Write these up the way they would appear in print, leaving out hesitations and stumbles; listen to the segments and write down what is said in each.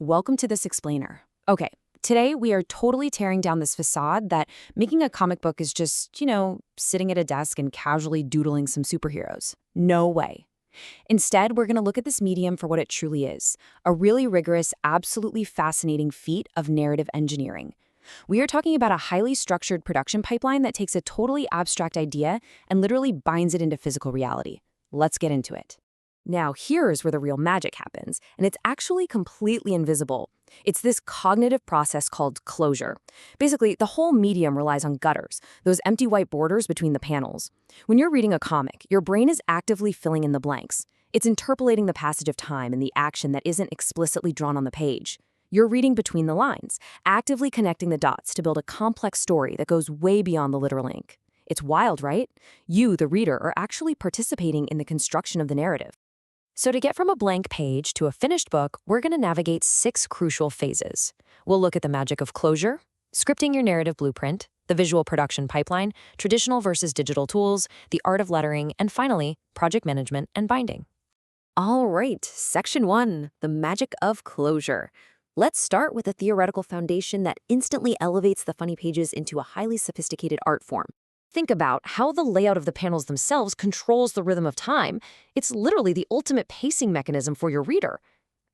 Welcome to this explainer. Okay, today we are totally tearing down this facade that making a comic book is just, sitting at a desk and casually doodling some superheroes. No way. Instead, we're going to look at this medium for what it truly is, a really rigorous, absolutely fascinating feat of narrative engineering. We are talking about a highly structured production pipeline that takes a totally abstract idea and literally binds it into physical reality. Let's get into it. Now, here's where the real magic happens, and it's actually completely invisible. It's this cognitive process called closure. Basically, the whole medium relies on gutters, those empty white borders between the panels. When you're reading a comic, your brain is actively filling in the blanks. It's interpolating the passage of time and the action that isn't explicitly drawn on the page. You're reading between the lines, actively connecting the dots to build a complex story that goes way beyond the literal ink. It's wild, right? You, the reader, are actually participating in the construction of the narrative. So to get from a blank page to a finished book, we're going to navigate 6 crucial phases. We'll look at the magic of closure, scripting your narrative blueprint, the visual production pipeline, traditional versus digital tools, the art of lettering, and finally, project management and binding. All right, Section 1, the magic of closure. Let's start with a theoretical foundation that instantly elevates the funny pages into a highly sophisticated art form. Think about how the layout of the panels themselves controls the rhythm of time. It's literally the ultimate pacing mechanism for your reader.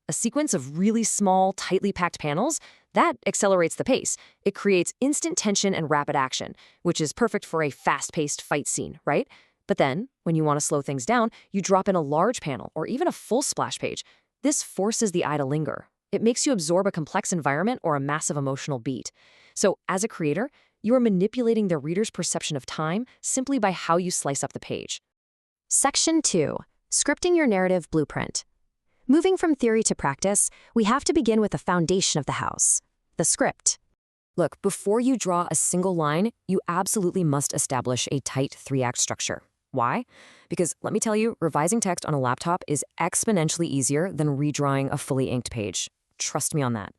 A sequence of really small, tightly packed panels, that accelerates the pace. It creates instant tension and rapid action, which is perfect for a fast-paced fight scene, right? But then, when you want to slow things down, you drop in a large panel or even a full splash page. This forces the eye to linger. It makes you absorb a complex environment or a massive emotional beat. So, as a creator, you are manipulating the reader's perception of time simply by how you slice up the page. Section 2. Scripting your narrative blueprint. Moving from theory to practice, we have to begin with the foundation of the house, the script. Look, before you draw a single line, you absolutely must establish a tight 3-act structure. Why? Because let me tell you, revising text on a laptop is exponentially easier than redrawing a fully inked page. Trust me on that.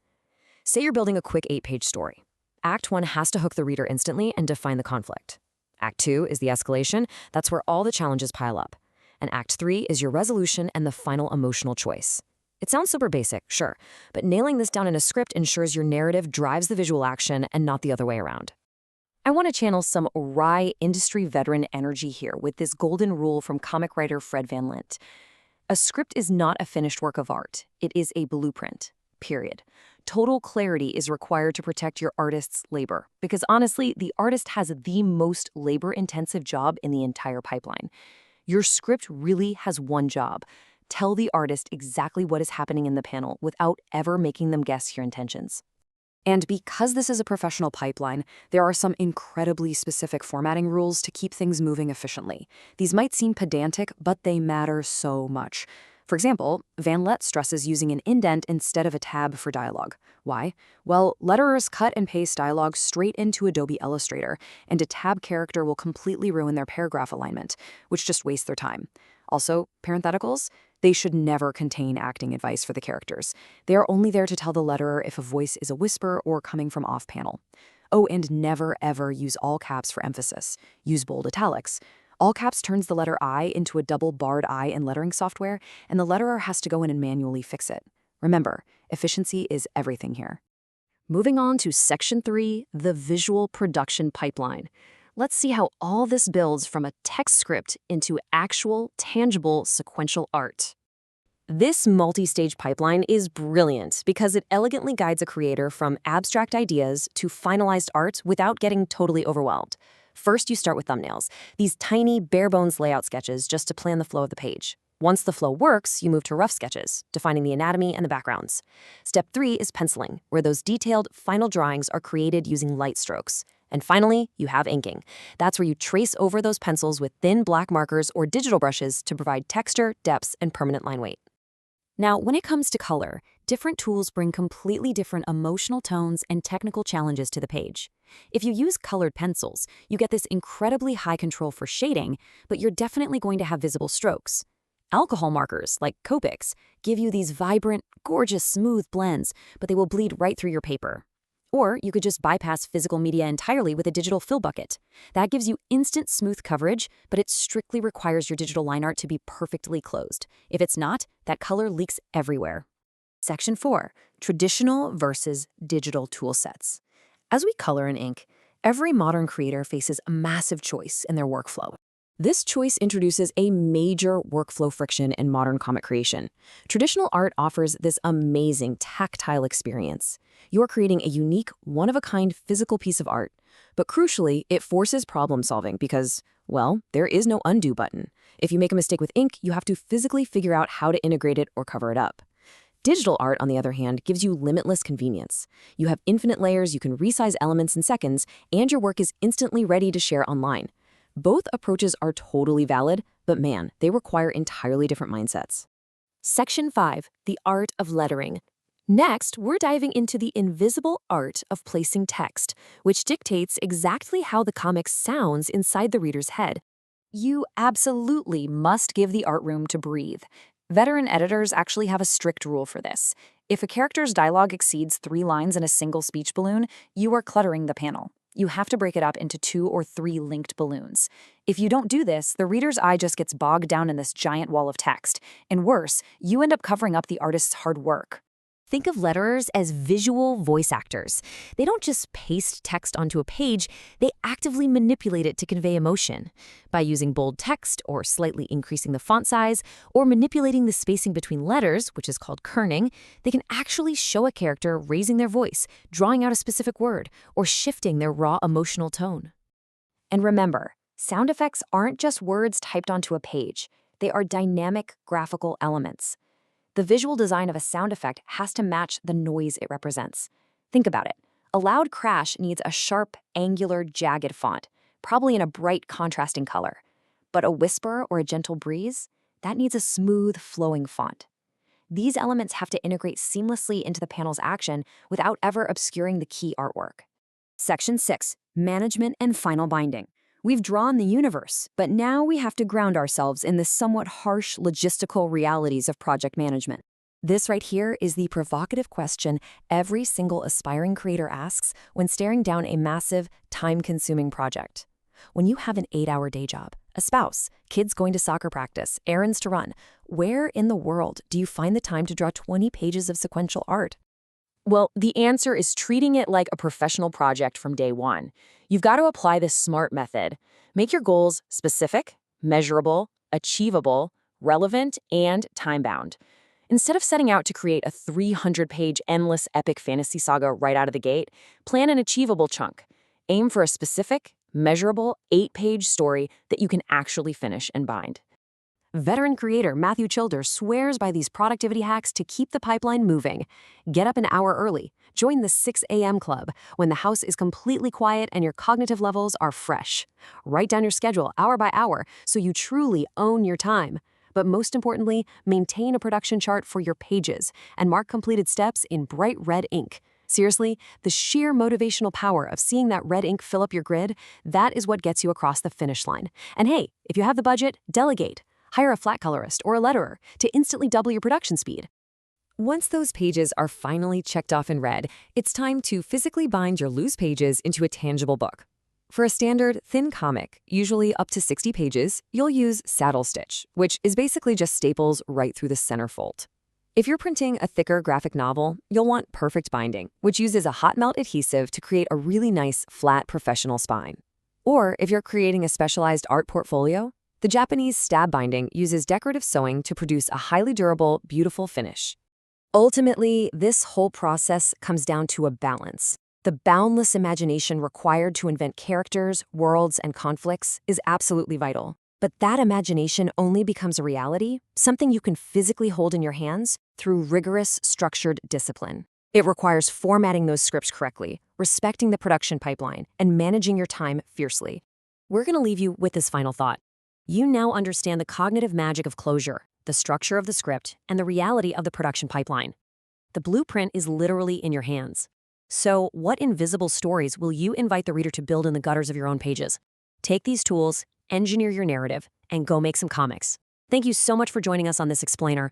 Say you're building a quick 8-page story. Act 1 has to hook the reader instantly and define the conflict. Act 2 is the escalation. That's where all the challenges pile up. And Act 3 is your resolution and the final emotional choice. It sounds super basic, sure, but nailing this down in a script ensures your narrative drives the visual action and not the other way around. I want to channel some wry industry veteran energy here with this golden rule from comic writer Fred Van Lint. A script is not a finished work of art. It is a blueprint. Period. Total clarity is required to protect your artist's labor, because honestly, the artist has the most labor-intensive job in the entire pipeline. Your script really has one job: tell the artist exactly what is happening in the panel without ever making them guess your intentions. And because this is a professional pipeline, there are some incredibly specific formatting rules to keep things moving efficiently. These might seem pedantic, but they matter so much. For example, Van Lent stresses using an indent instead of a tab for dialogue. Why? Well, letterers cut and paste dialogue straight into Adobe Illustrator, and a tab character will completely ruin their paragraph alignment, which just wastes their time. Also, parentheticals, they should never contain acting advice for the characters. They are only there to tell the letterer if a voice is a whisper or coming from off-panel. Oh, and never ever use all caps for emphasis. Use bold italics. All caps turns the letter I into a double barred I in lettering software, and the letterer has to go in and manually fix it. Remember, efficiency is everything here. Moving on to Section 3, the visual production pipeline. Let's see how all this builds from a text script into actual, tangible, sequential art. This multi-stage pipeline is brilliant because it elegantly guides a creator from abstract ideas to finalized art without getting totally overwhelmed. First, you start with thumbnails, these tiny, bare-bones layout sketches just to plan the flow of the page. Once the flow works, you move to rough sketches, defining the anatomy and the backgrounds. Step 3 is penciling, where those detailed, final drawings are created using light strokes. And finally, you have inking. That's where you trace over those pencils with thin black markers or digital brushes to provide texture, depth, and permanent line weight. Now, when it comes to color, different tools bring completely different emotional tones and technical challenges to the page. If you use colored pencils, you get this incredibly high control for shading, but you're definitely going to have visible strokes. Alcohol markers, like Copics, give you these vibrant, gorgeous, smooth blends, but they will bleed right through your paper. Or you could just bypass physical media entirely with a digital fill bucket. That gives you instant smooth coverage, but it strictly requires your digital line art to be perfectly closed. If it's not, that color leaks everywhere. Section 4, traditional versus digital tool sets. As we color in ink, every modern creator faces a massive choice in their workflow. This choice introduces a major workflow friction in modern comic creation. Traditional art offers this amazing tactile experience. You're creating a unique, one-of-a-kind physical piece of art. But crucially, it forces problem solving because, well, there is no undo button. If you make a mistake with ink, you have to physically figure out how to integrate it or cover it up. Digital art, on the other hand, gives you limitless convenience. You have infinite layers, you can resize elements in seconds, and your work is instantly ready to share online. Both approaches are totally valid, but man, they require entirely different mindsets. Section 5, the art of lettering. Next, we're diving into the invisible art of placing text, which dictates exactly how the comic sounds inside the reader's head. You absolutely must give the art room to breathe. Veteran editors actually have a strict rule for this. If a character's dialogue exceeds 3 lines in a single speech balloon, you are cluttering the panel. You have to break it up into 2 or 3 linked balloons. If you don't do this, the reader's eye just gets bogged down in this giant wall of text. And worse, you end up covering up the artist's hard work. Think of letterers as visual voice actors. They don't just paste text onto a page, they actively manipulate it to convey emotion. By using bold text, or slightly increasing the font size, or manipulating the spacing between letters, which is called kerning, they can actually show a character raising their voice, drawing out a specific word, or shifting their raw emotional tone. And remember, sound effects aren't just words typed onto a page. They are dynamic graphical elements. The visual design of a sound effect has to match the noise it represents. Think about it. A loud crash needs a sharp, angular, jagged font, probably in a bright, contrasting color. But a whisper or a gentle breeze, that needs a smooth, flowing font. These elements have to integrate seamlessly into the panel's action without ever obscuring the key artwork. Section 6, management and final binding. We've drawn the universe, but now we have to ground ourselves in the somewhat harsh logistical realities of project management. This right here is the provocative question every single aspiring creator asks when staring down a massive, time-consuming project. When you have an 8-hour day job, a spouse, kids going to soccer practice, errands to run, where in the world do you find the time to draw 20 pages of sequential art? Well, the answer is treating it like a professional project from day one. You've got to apply this SMART method. Make your goals specific, measurable, achievable, relevant, and time-bound. Instead of setting out to create a 300-page endless epic fantasy saga right out of the gate, plan an achievable chunk. Aim for a specific, measurable 8-page story that you can actually finish and bind. Veteran creator Matthew Childer swears by these productivity hacks to keep the pipeline moving. Get up an hour early. Join the 6 a.m. club when the house is completely quiet and your cognitive levels are fresh. Write down your schedule hour by hour so you truly own your time. But most importantly, maintain a production chart for your pages and mark completed steps in bright red ink. Seriously, the sheer motivational power of seeing that red ink fill up your grid, that is what gets you across the finish line. And hey, if you have the budget, delegate. Hire a flat colorist or a letterer to instantly double your production speed. Once those pages are finally checked off in red, it's time to physically bind your loose pages into a tangible book. For a standard, thin comic, usually up to 60 pages, you'll use saddle stitch, which is basically just staples right through the center fold. If you're printing a thicker graphic novel, you'll want perfect binding, which uses a hot melt adhesive to create a really nice, flat, professional spine. Or if you're creating a specialized art portfolio, the Japanese stab binding uses decorative sewing to produce a highly durable, beautiful finish. Ultimately, this whole process comes down to a balance. The boundless imagination required to invent characters, worlds, and conflicts is absolutely vital. But that imagination only becomes a reality, something you can physically hold in your hands, through rigorous, structured discipline. It requires formatting those scripts correctly, respecting the production pipeline, and managing your time fiercely. We're going to leave you with this final thought. You now understand the cognitive magic of closure, the structure of the script, and the reality of the production pipeline. The blueprint is literally in your hands. So, what invisible stories will you invite the reader to build in the gutters of your own pages? Take these tools, engineer your narrative, and go make some comics. Thank you so much for joining us on this explainer.